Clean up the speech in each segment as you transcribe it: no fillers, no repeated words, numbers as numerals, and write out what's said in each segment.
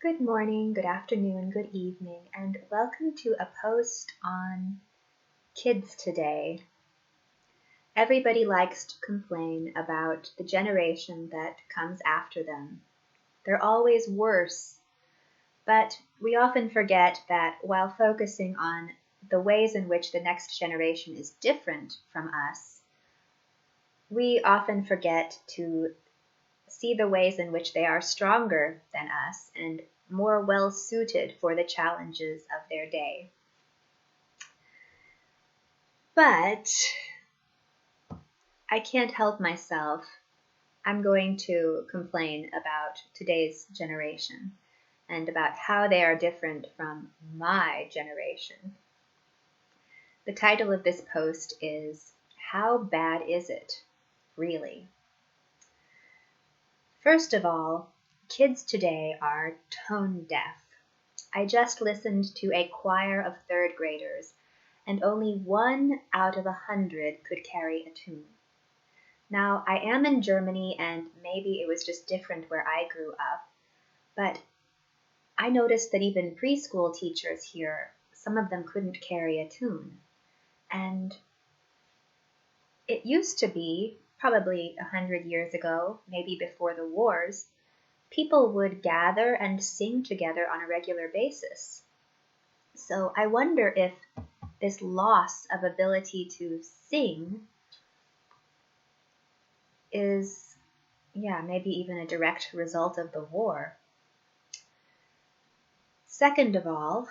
Good morning, good afternoon, good evening, and welcome to a post on kids today. Everybody likes to complain about the generation that comes after them. They're always worse, but we often forget that while focusing on the ways in which the next generation is different from us, we often forget to see the ways in which they are stronger than us and more well suited for the challenges of their day. But I can't help myself. I'm going to complain about today's generation and about how they are different from my generation. The title of this post is, How Bad Is It, Really? First of all, kids today are tone deaf. I just listened to a choir of third graders, and only 1 out of 100 could carry a tune. Now, I am in Germany, and maybe it was just different where I grew up, but I noticed that even preschool teachers here, some of them couldn't carry a tune. And it used to be, probably 100 years ago, maybe before the wars, people would gather and sing together on a regular basis. So I wonder if this loss of ability to sing is, maybe even a direct result of the war. Second of all,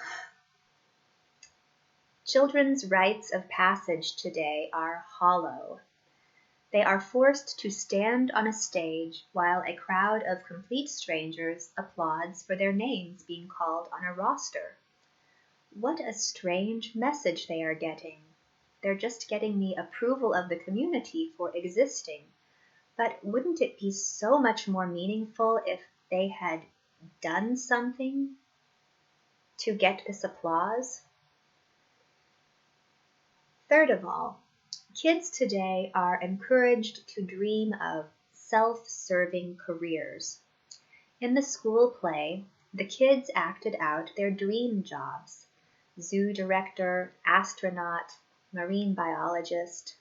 children's rites of passage today are hollow. They are forced to stand on a stage while a crowd of complete strangers applauds for their names being called on a roster. What a strange message they are getting. They're just getting the approval of the community for existing. But wouldn't it be so much more meaningful if they had done something to get this applause? Third of all, kids today are encouraged to dream of self-serving careers. In the school play, the kids acted out their dream jobs: zoo director, astronaut, marine biologist.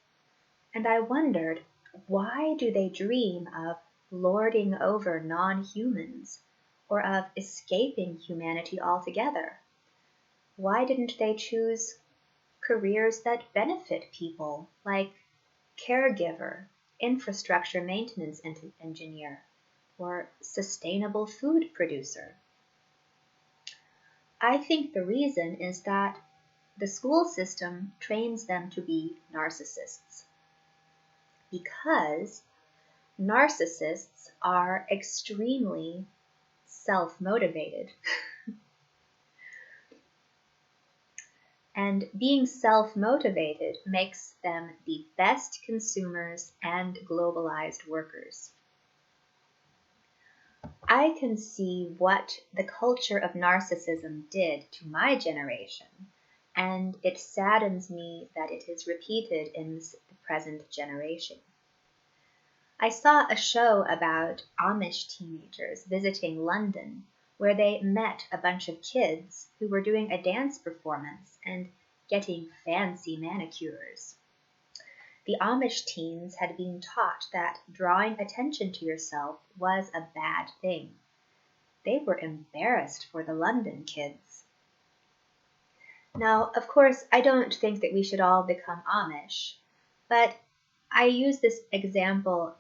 And I wondered, why do they dream of lording over non-humans or of escaping humanity altogether? Why didn't they choose careers that benefit people, like caregiver, infrastructure maintenance engineer, or sustainable food producer? I think the reason is that the school system trains them to be narcissists, because narcissists are extremely self-motivated. And being self-motivated makes them the best consumers and globalized workers. I can see what the culture of narcissism did to my generation, and it saddens me that it is repeated in the present generation. I saw a show about Amish teenagers visiting London, where they met a bunch of kids who were doing a dance performance and getting fancy manicures. The Amish teens had been taught that drawing attention to yourself was a bad thing. They were embarrassed for the London kids. Now, of course, I don't think that we should all become Amish, but I use this example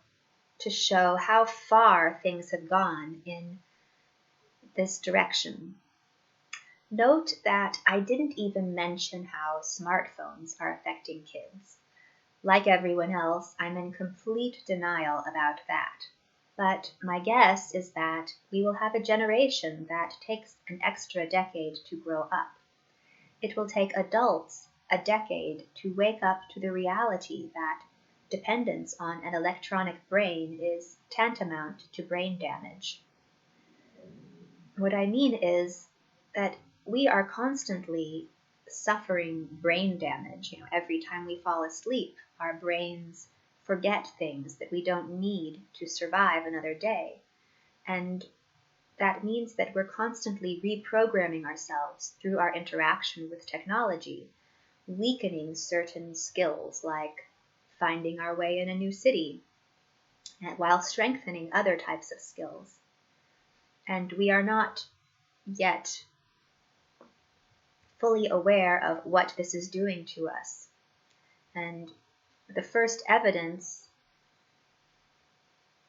to show how far things have gone in this direction. Note that I didn't even mention how smartphones are affecting kids. Like everyone else, I'm in complete denial about that. But my guess is that we will have a generation that takes an extra decade to grow up. It will take adults a decade to wake up to the reality that dependence on an electronic brain is tantamount to brain damage. What I mean is that we are constantly suffering brain damage. Every time we fall asleep, our brains forget things that we don't need to survive another day. And that means that we're constantly reprogramming ourselves through our interaction with technology, weakening certain skills like finding our way in a new city, while strengthening other types of skills. And we are not yet fully aware of what this is doing to us. And the first evidence,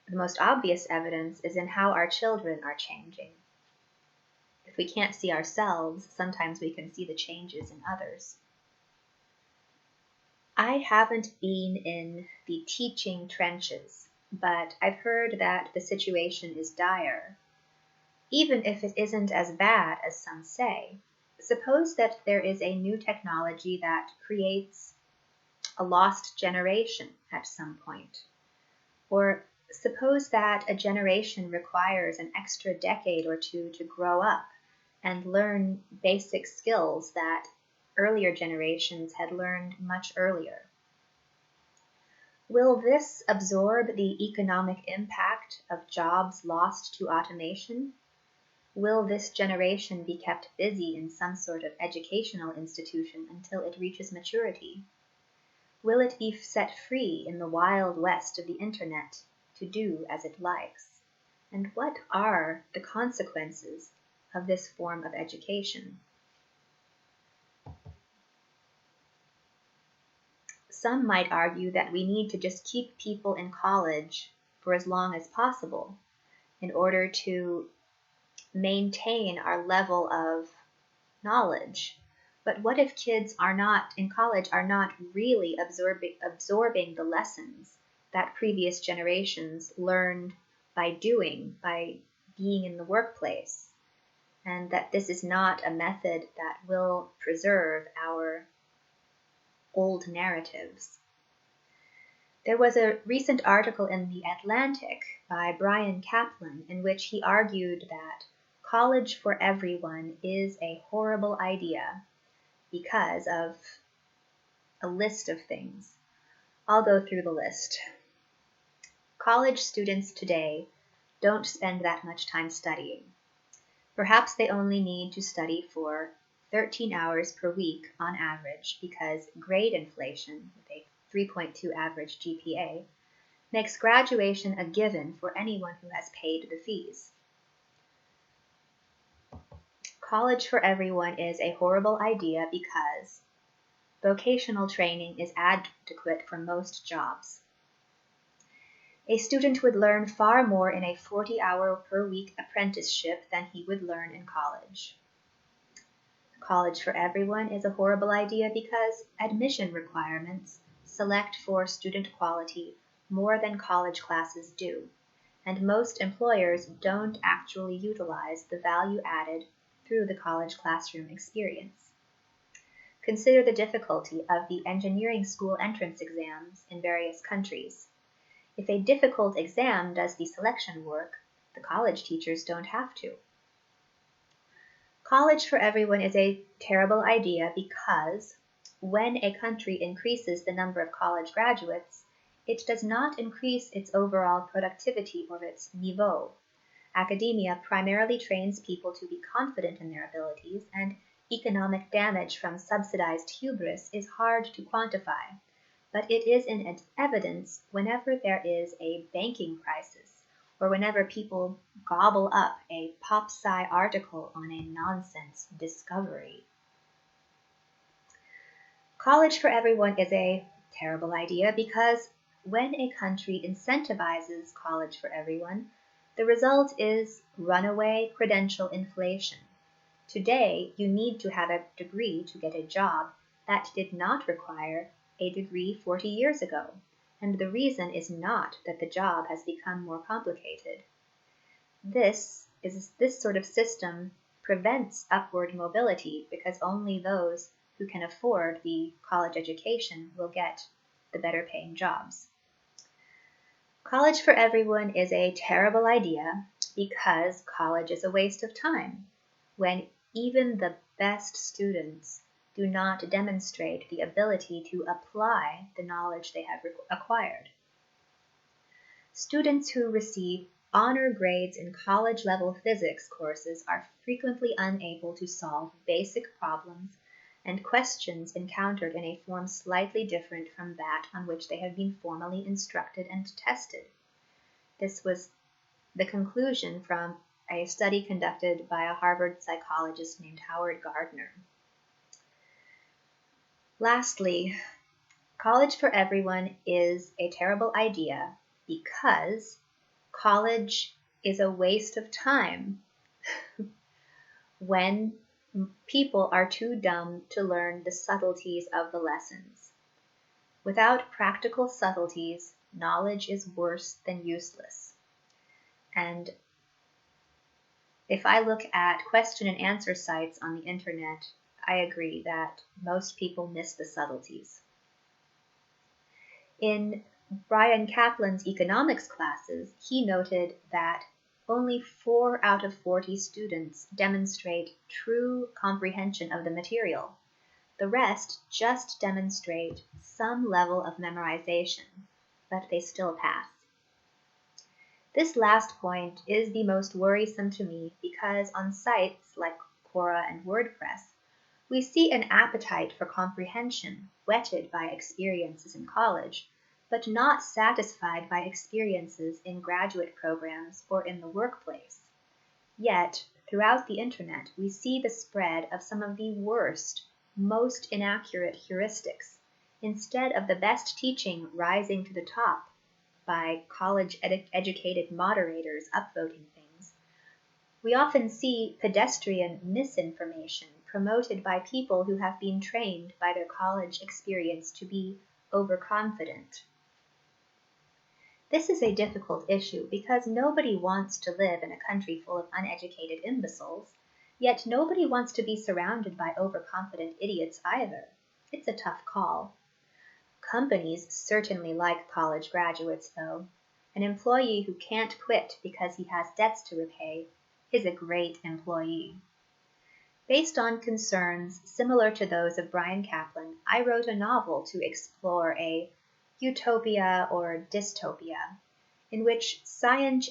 the most obvious evidence, is in how our children are changing. If we can't see ourselves, sometimes we can see the changes in others. I haven't been in the teaching trenches, but I've heard that the situation is dire. Even if it isn't as bad as some say, suppose that there is a new technology that creates a lost generation at some point. Or suppose that a generation requires an extra decade or two to grow up and learn basic skills that earlier generations had learned much earlier. Will this absorb the economic impact of jobs lost to automation? Will this generation be kept busy in some sort of educational institution until it reaches maturity? Will it be set free in the wild west of the internet to do as it likes? And what are the consequences of this form of education? Some might argue that we need to just keep people in college for as long as possible in order to maintain our level of knowledge. But what if kids in college are not really absorbing the lessons that previous generations learned by doing, by being in the workplace, and that this is not a method that will preserve our old narratives? There was a recent article in The Atlantic by Brian Kaplan in which he argued that college for everyone is a horrible idea because of a list of things. I'll go through the list. College students today don't spend that much time studying. Perhaps they only need to study for 13 hours per week on average because grade inflation, with a 3.2 average GPA, makes graduation a given for anyone who has paid the fees. College for everyone is a horrible idea because vocational training is adequate for most jobs. A student would learn far more in a 40-hour per week apprenticeship than he would learn in college. College for everyone is a horrible idea because admission requirements select for student quality more than college classes do, and most employers don't actually utilize the value added through the college classroom experience. Consider the difficulty of the engineering school entrance exams in various countries. If a difficult exam does the selection work, the college teachers don't have to. College for everyone is a terrible idea because when a country increases the number of college graduates, it does not increase its overall productivity or its niveau. Academia primarily trains people to be confident in their abilities, and economic damage from subsidized hubris is hard to quantify, but it is in evidence whenever there is a banking crisis or whenever people gobble up a pop-sci article on a nonsense discovery. College for everyone is a terrible idea because when a country incentivizes college for everyone, the result is runaway credential inflation. Today, you need to have a degree to get a job that did not require a degree 40 years ago, and the reason is not that the job has become more complicated. This sort of system prevents upward mobility because only those who can afford the college education will get the better paying jobs. College for everyone is a terrible idea because college is a waste of time, when even the best students do not demonstrate the ability to apply the knowledge they have acquired. Students who receive honor grades in college-level physics courses are frequently unable to solve basic problems and questions encountered in a form slightly different from that on which they have been formally instructed and tested. This was the conclusion from a study conducted by a Harvard psychologist named Howard Gardner. Lastly, college for everyone is a terrible idea because college is a waste of time when people are too dumb to learn the subtleties of the lessons. Without practical subtleties, knowledge is worse than useless. And if I look at question and answer sites on the internet, I agree that most people miss the subtleties. In Brian Kaplan's economics classes, he noted that only 4 out of 40 students demonstrate true comprehension of the material. The rest just demonstrate some level of memorization, but they still pass. This last point is the most worrisome to me because on sites like Quora and WordPress, we see an appetite for comprehension whetted by experiences in college, but not satisfied by experiences in graduate programs or in the workplace. Yet, throughout the internet, we see the spread of some of the worst, most inaccurate heuristics, instead of the best teaching rising to the top by college-educated moderators upvoting things. We often see pedestrian misinformation promoted by people who have been trained by their college experience to be overconfident. This is a difficult issue because nobody wants to live in a country full of uneducated imbeciles, yet nobody wants to be surrounded by overconfident idiots either. It's a tough call. Companies certainly like college graduates, though. An employee who can't quit because he has debts to repay is a great employee. Based on concerns similar to those of Brian Kaplan, I wrote a novel to explore a utopia or dystopia in which science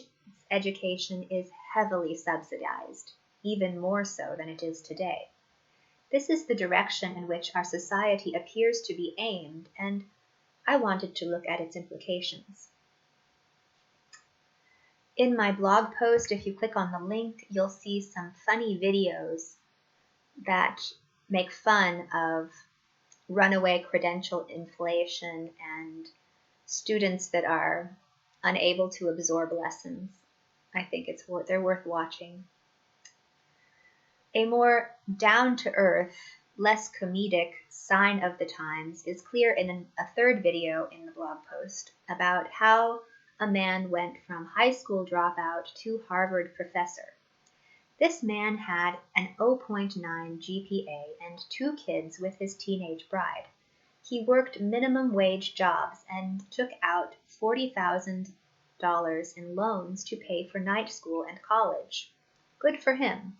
education is heavily subsidized, even more so than it is today. This is the direction in which our society appears to be aimed, and I wanted to look at its implications. In my blog post, if you click on the link, you'll see some funny videos that make fun of runaway credential inflation and students that are unable to absorb lessons. I think they're worth watching. A more down-to-earth, less comedic sign of the times is clear in a third video in the blog post about how a man went from high school dropout to Harvard professor. This man had an 0.9 GPA and 2 kids with his teenage bride. He worked minimum wage jobs and took out $40,000 in loans to pay for night school and college. Good for him.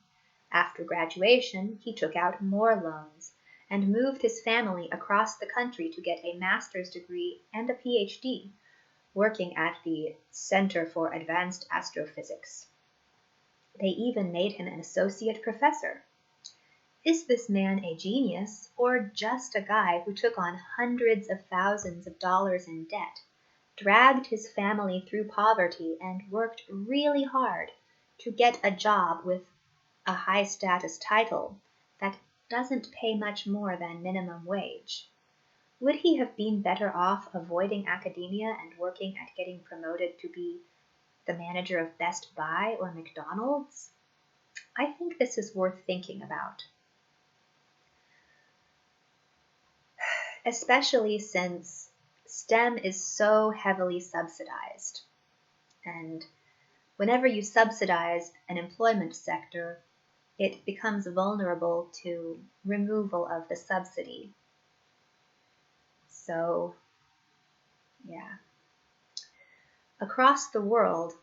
After graduation, he took out more loans and moved his family across the country to get a master's degree and a PhD, working at the Center for Advanced Astrophysics. They even made him an associate professor. Is this man a genius or just a guy who took on hundreds of thousands of dollars in debt, dragged his family through poverty, and worked really hard to get a job with a high-status title that doesn't pay much more than minimum wage? Would he have been better off avoiding academia and working at getting promoted to be the manager of Best Buy or McDonald's? I think this is worth thinking about. Especially since STEM is so heavily subsidized. And whenever you subsidize an employment sector, it becomes vulnerable to removal of the subsidy. So, yeah. Across the world,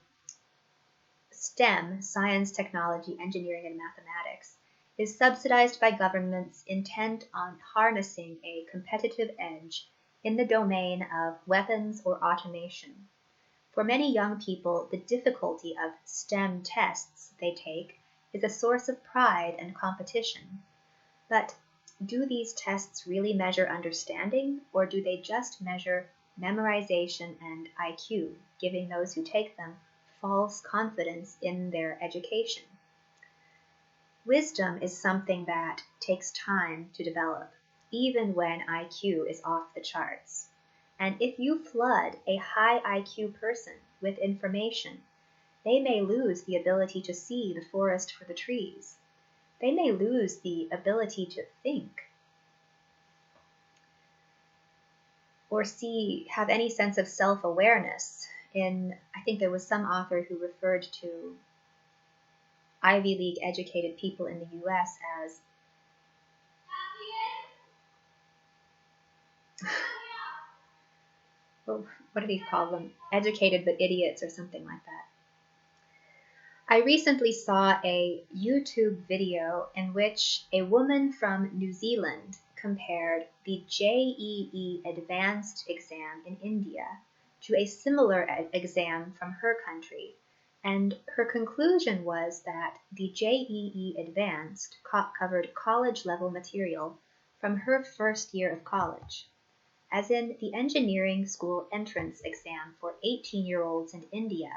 STEM, science, technology, engineering, and mathematics, is subsidized by governments intent on harnessing a competitive edge in the domain of weapons or automation. For many young people, the difficulty of STEM tests they take is a source of pride and competition. But do these tests really measure understanding, or do they just measure memorization and IQ, giving those who take them false confidence in their education? Wisdom is something that takes time to develop, even when IQ is off the charts. And if you flood a high IQ person with information, they may lose the ability to see the forest for the trees. They may lose the ability to think or have any sense of self-awareness. I think there was some author who referred to Ivy League educated people in the US as what do they call them? Educated but idiots or something like that. I recently saw a YouTube video in which a woman from New Zealand compared the JEE advanced exam in India to a similar exam from her country, and her conclusion was that the JEE advanced covered college-level material from her first year of college, as in the engineering school entrance exam for 18-year-olds in India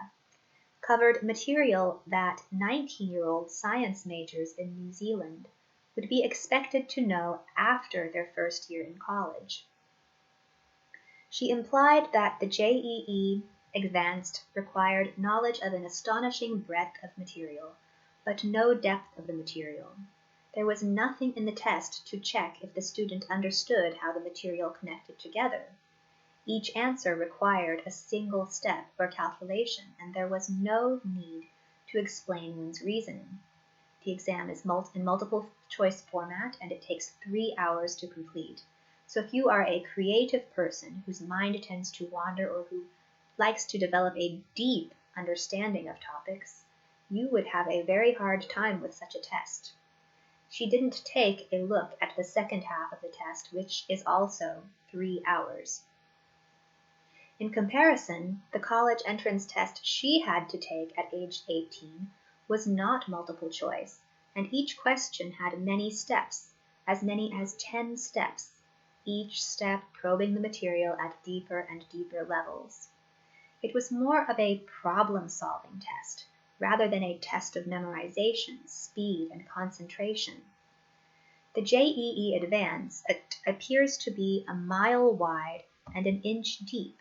covered material that 19-year-old science majors in New Zealand would be expected to know after their first year in college. She implied that the JEE advanced required knowledge of an astonishing breadth of material, but no depth of the material. There was nothing in the test to check if the student understood how the material connected together. Each answer required a single step or calculation, and there was no need to explain one's reasoning. The exam is in multiple choice format, and it takes 3 hours to complete. So if you are a creative person whose mind tends to wander or who likes to develop a deep understanding of topics, you would have a very hard time with such a test. She didn't take a look at the second half of the test, which is also 3 hours. In comparison, the college entrance test she had to take at age 18 was not multiple choice, and each question had many steps, as many as 10 steps, each step probing the material at deeper and deeper levels. It was more of a problem-solving test, rather than a test of memorization, speed, and concentration. The JEE Advance appears to be a mile wide and an inch deep,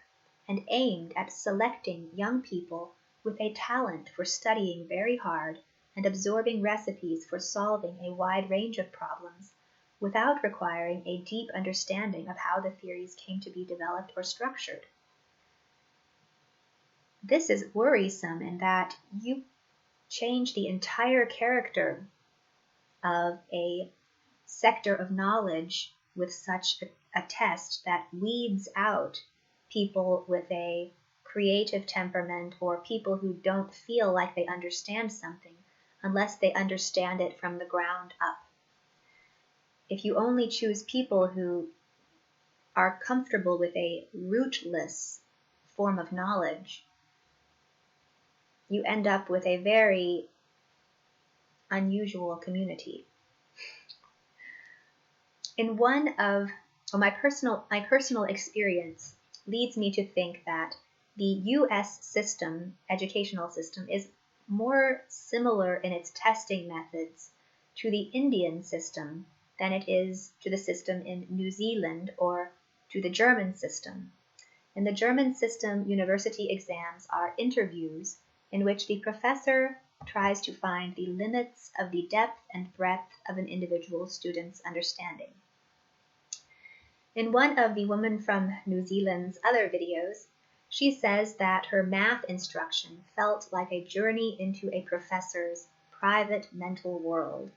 and aimed at selecting young people with a talent for studying very hard and absorbing recipes for solving a wide range of problems without requiring a deep understanding of how the theories came to be developed or structured. This is worrisome in that you change the entire character of a sector of knowledge with such a test that weeds out people with a creative temperament or people who don't feel like they understand something unless they understand it from the ground up. If you only choose people who are comfortable with a rootless form of knowledge, you end up with a very unusual community. In one of my personal experience leads me to think that the US system, educational system, is more similar in its testing methods to the Indian system than it is to the system in New Zealand or to the German system. In the German system, university exams are interviews in which the professor tries to find the limits of the depth and breadth of an individual student's understanding. In one of the woman from New Zealand's other videos, she says that her math instruction felt like a journey into a professor's private mental world,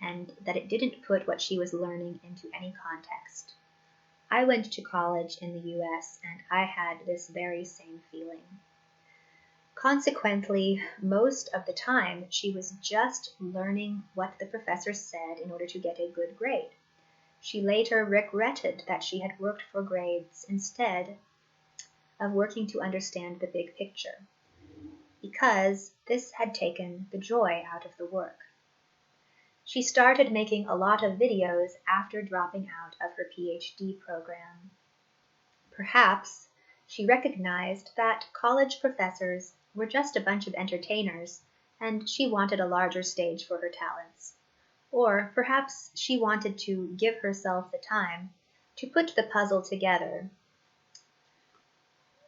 and that it didn't put what she was learning into any context. I went to college in the US, and I had this very same feeling. Consequently, most of the time, she was just learning what the professor said in order to get a good grade. She later regretted that she had worked for grades instead of working to understand the big picture, because this had taken the joy out of the work. She started making a lot of videos after dropping out of her PhD program. Perhaps she recognized that college professors were just a bunch of entertainers, and she wanted a larger stage for her talents. Or perhaps she wanted to give herself the time to put the puzzle together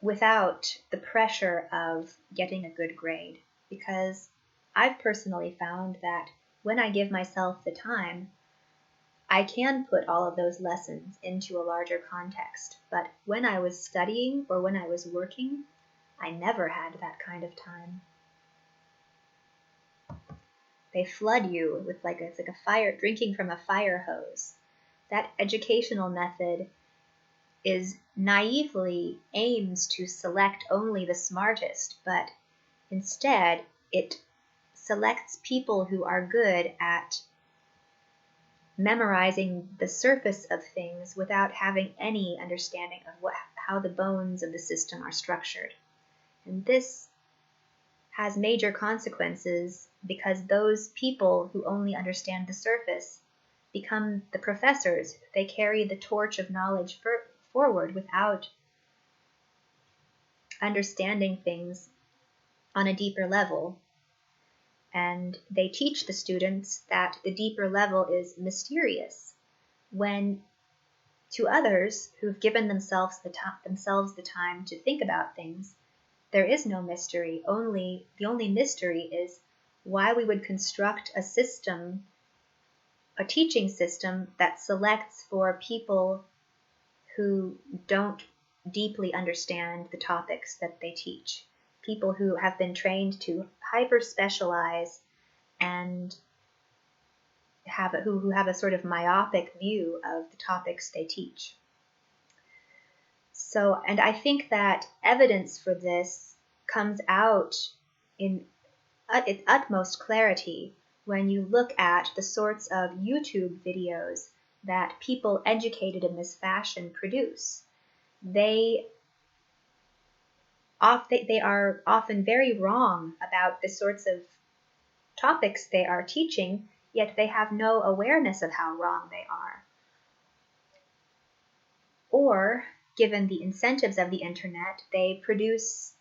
without the pressure of getting a good grade, because I've personally found that when I give myself the time, I can put all of those lessons into a larger context. But when I was studying or when I was working, I never had that kind of time. They flood you with it's like a fire, drinking from a fire hose. That educational method is naively aims to select only the smartest, but instead it selects people who are good at memorizing the surface of things without having any understanding of how the bones of the system are structured. And this has major consequences because those people who only understand the surface become the professors. They carry the torch of knowledge forward without understanding things on a deeper level. And they teach the students that the deeper level is mysterious, when to others who've given themselves the time to think about things, there is no mystery. The only mystery is why we would construct a system, a teaching system that selects for people who don't deeply understand the topics that they teach, people who have been trained to hyper-specialize and who have a sort of myopic view of the topics they teach. So, and I think that evidence for this comes out in its utmost clarity when you look at the sorts of YouTube videos that people educated in this fashion produce. They are often very wrong about the sorts of topics they are teaching, yet they have no awareness of how wrong they are. Or, given the incentives of the internet, they produce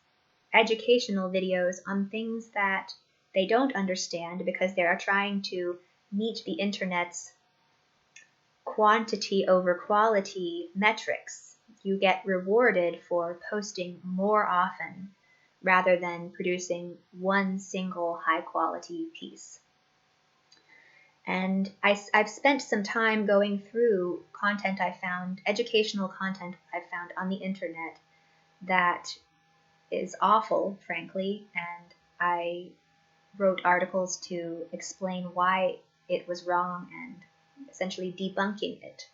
educational videos on things that they don't understand because they are trying to meet the internet's quantity over quality metrics. You get rewarded for posting more often rather than producing one single high quality piece. And I've spent some time going through educational content I found on the internet that is awful, frankly, and I wrote articles to explain why it was wrong and essentially debunking it.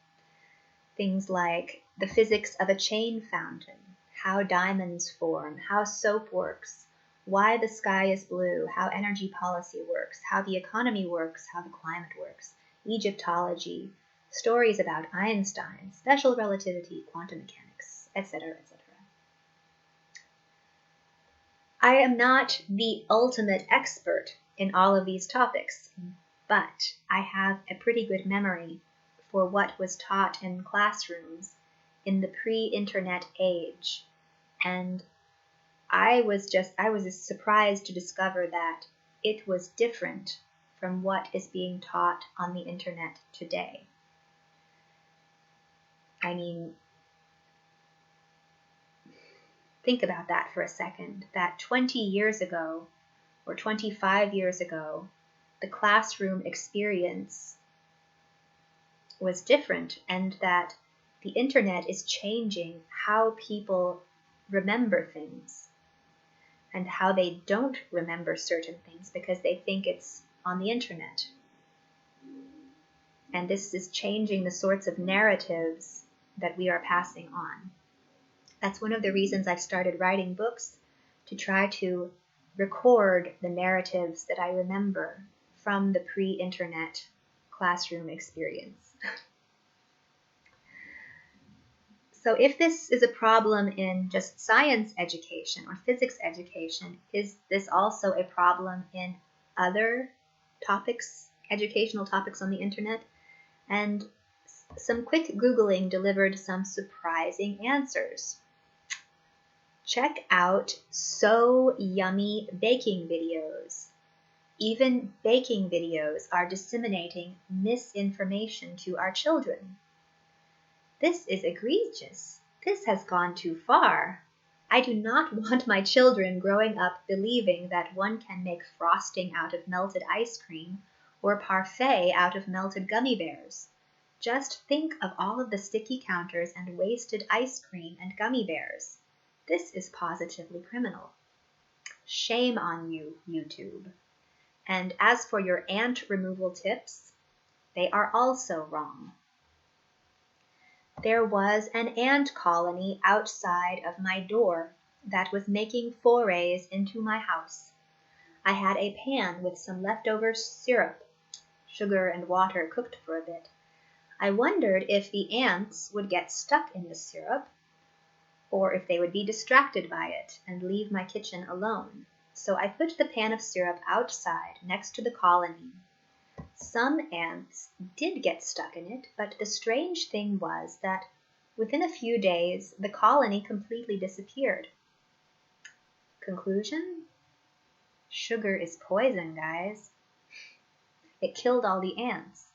Things like the physics of a chain fountain, how diamonds form, how soap works, why the sky is blue, how energy policy works, how the economy works, how the climate works, Egyptology, stories about Einstein, special relativity, quantum mechanics, etc., etc. I am not the ultimate expert in all of these topics, but I have a pretty good memory for what was taught in classrooms in the pre-internet age, and I was surprised to discover that it was different from what is being taught on the internet today. I mean, think about that for a second, that 20 years ago or 25 years ago, the classroom experience was different, and that the internet is changing how people remember things and how they don't remember certain things because they think it's on the internet. And this is changing the sorts of narratives that we are passing on. That's one of the reasons I've started writing books, to try to record the narratives that I remember from the pre-internet classroom experience. So if this is a problem in just science education or physics education, is this also a problem in other topics, educational topics on the internet? And some quick Googling delivered some surprising answers. Check out So Yummy baking videos. Even baking videos are disseminating misinformation to our children. This is egregious. This has gone too far. I do not want my children growing up believing that one can make frosting out of melted ice cream or parfait out of melted gummy bears. Just think of all of the sticky counters and wasted ice cream and gummy bears. This is positively criminal. Shame on you, YouTube. And as for your ant removal tips, they are also wrong. There was an ant colony outside of my door that was making forays into my house. I had a pan with some leftover syrup, sugar and water cooked for a bit. I wondered if the ants would get stuck in the syrup or if they would be distracted by it and leave my kitchen alone. So I put the pan of syrup outside next to the colony. Some ants did get stuck in it, but the strange thing was that within a few days, the colony completely disappeared. Conclusion? Sugar is poison, guys. It killed all the ants.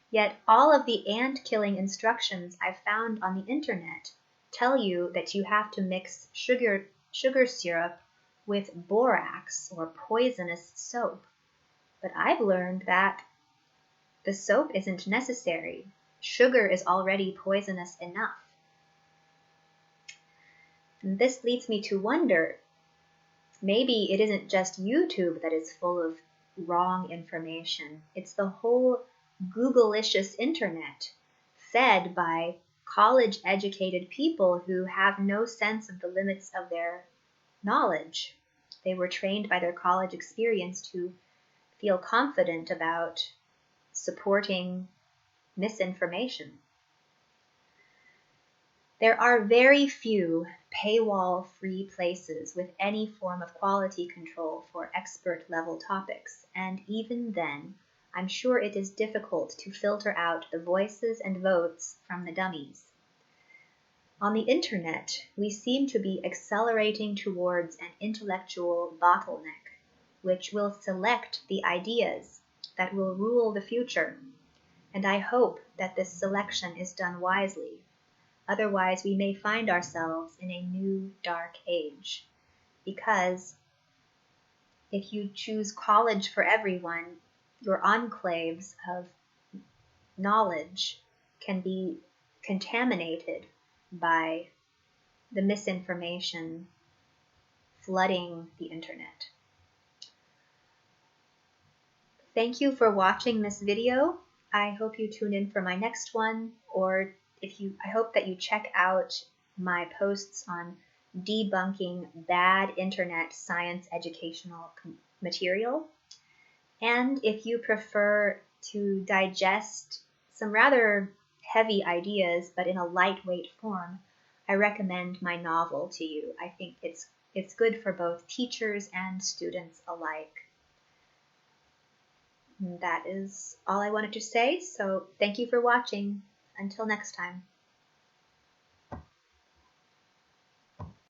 Yet all of the ant-killing instructions I found on the internet tell you that you have to mix sugar syrup with borax or poisonous soap. But I've learned that the soap isn't necessary. Sugar is already poisonous enough. And this leads me to wonder, maybe it isn't just YouTube that is full of wrong information. It's the whole Google-licious internet, fed by college-educated people who have no sense of the limits of their knowledge. They were trained by their college experience to feel confident about supporting misinformation. There are very few paywall-free places with any form of quality control for expert-level topics, and even then, I'm sure it is difficult to filter out the voices and votes from the dummies. On the internet, we seem to be accelerating towards an intellectual bottleneck, which will select the ideas that will rule the future, and I hope that this selection is done wisely. Otherwise, we may find ourselves in a new dark age, because if you choose college for everyone, your enclaves of knowledge can be contaminated by the misinformation flooding the internet. Thank you for watching this video. I hope you tune in for my next one, or I hope that you check out my posts on debunking bad internet science educational material. And if you prefer to digest some rather heavy ideas, but in a lightweight form, I recommend my novel to you. I think it's good for both teachers and students alike. And that is all I wanted to say, so thank you for watching. Until next time.